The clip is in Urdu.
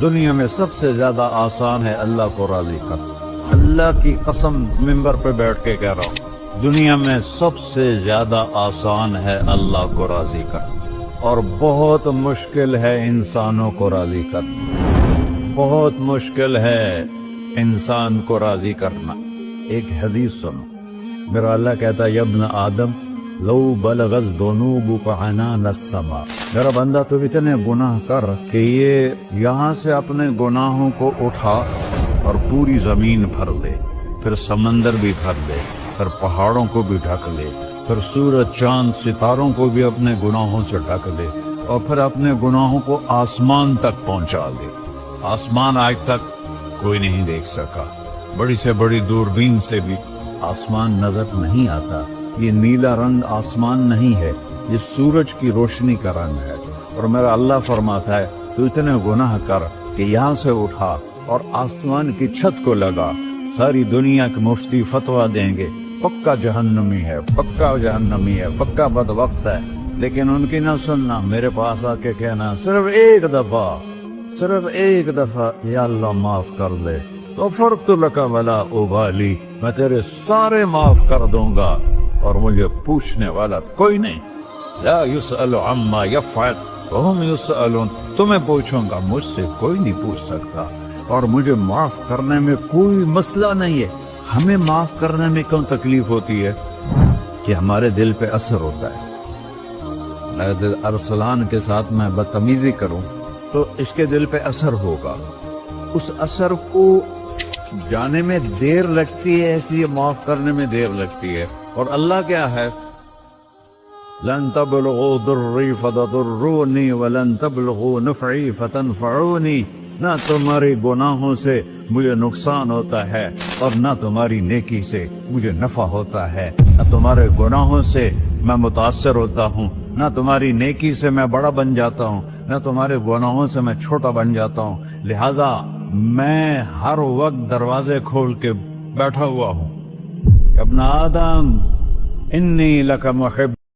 دنیا میں سب سے زیادہ آسان ہے اللہ کو راضی کرنا۔ اللہ کی قسم منبر پہ بیٹھ کے کہہ رہا ہوں، دنیا میں سب سے زیادہ آسان ہے اللہ کو راضی کرنا، اور بہت مشکل ہے انسانوں کو راضی کرنا، بہت مشکل ہے انسان کو راضی کرنا۔ ایک حدیث سنو، میرا اللہ کہتا ہے یا ابن آدم لو بلغت ذنوبک عنان السماء، میرا بندہ تو اتنے گناہ کر کہ یہ یہاں سے اپنے گناہوں کو اٹھا اور پوری زمین بھر لے، پھر سمندر بھی بھر لے، پھر پہاڑوں کو بھی ڈھک لے، پھر سورج چاند ستاروں کو بھی اپنے گناہوں سے ڈھک لے، اور پھر اپنے گناہوں کو آسمان تک پہنچا دے۔ آسمان آج تک کوئی نہیں دیکھ سکا، بڑی سے بڑی دوربین سے بھی آسمان نظر نہیں آتا۔ یہ نیلا رنگ آسمان نہیں ہے، یہ سورج کی روشنی کا رنگ ہے۔ اور میرا اللہ فرماتا ہے تو اتنے گناہ کر کہ یہاں سے اٹھا اور آسمان کی چھت کو لگا، ساری دنیا کے مفتی فتویٰ دیں گے پکا جہنمی ہے، پکا جہنمی ہے، پکا بدبخت ہے، لیکن ان کی نہ سننا، میرے پاس آ کے کہنا صرف ایک دفعہ یا اللہ معاف کر دے، غفرت لک ولا ابالی، میں تیرے سارے معاف کر دوں گا اور مجھے پوچھنے والا کوئی نہیں۔ لا یسأل عما یفعل وهم یسألون، تمہیں پوچھوں گا، مجھ سے کوئی نہیں پوچھ سکتا، اور مجھے معاف کرنے میں کوئی مسئلہ نہیں ہے۔ ہمیں معاف کرنے میں کیوں تکلیف ہوتی ہے؟ کہ ہمارے دل پہ اثر ہوتا ہے۔ اگر ارسلان کے ساتھ میں بدتمیزی کروں تو اس کے دل پہ اثر ہوگا، اس اثر کو جانے میں دیر لگتی ہے، اس لیے معاف کرنے میں دیر لگتی ہے۔ اور اللہ کیا ہے؟ لن تبلغوا ضري فتضروني ولن تبلغوا نفعي فتنفعوني، نہ تمہاری گناہوں سے مجھے نقصان ہوتا ہے اور نہ تمہاری نیکی سے مجھے نفع ہوتا ہے، نہ تمہارے گناہوں سے میں متاثر ہوتا ہوں، نہ تمہاری نیکی سے میں بڑا بن جاتا ہوں، نہ تمہارے گناہوں سے میں چھوٹا بن جاتا ہوں، لہذا میں ہر وقت دروازے کھول کے بیٹھا ہوا ہوں۔ ابن آدم انی لک محب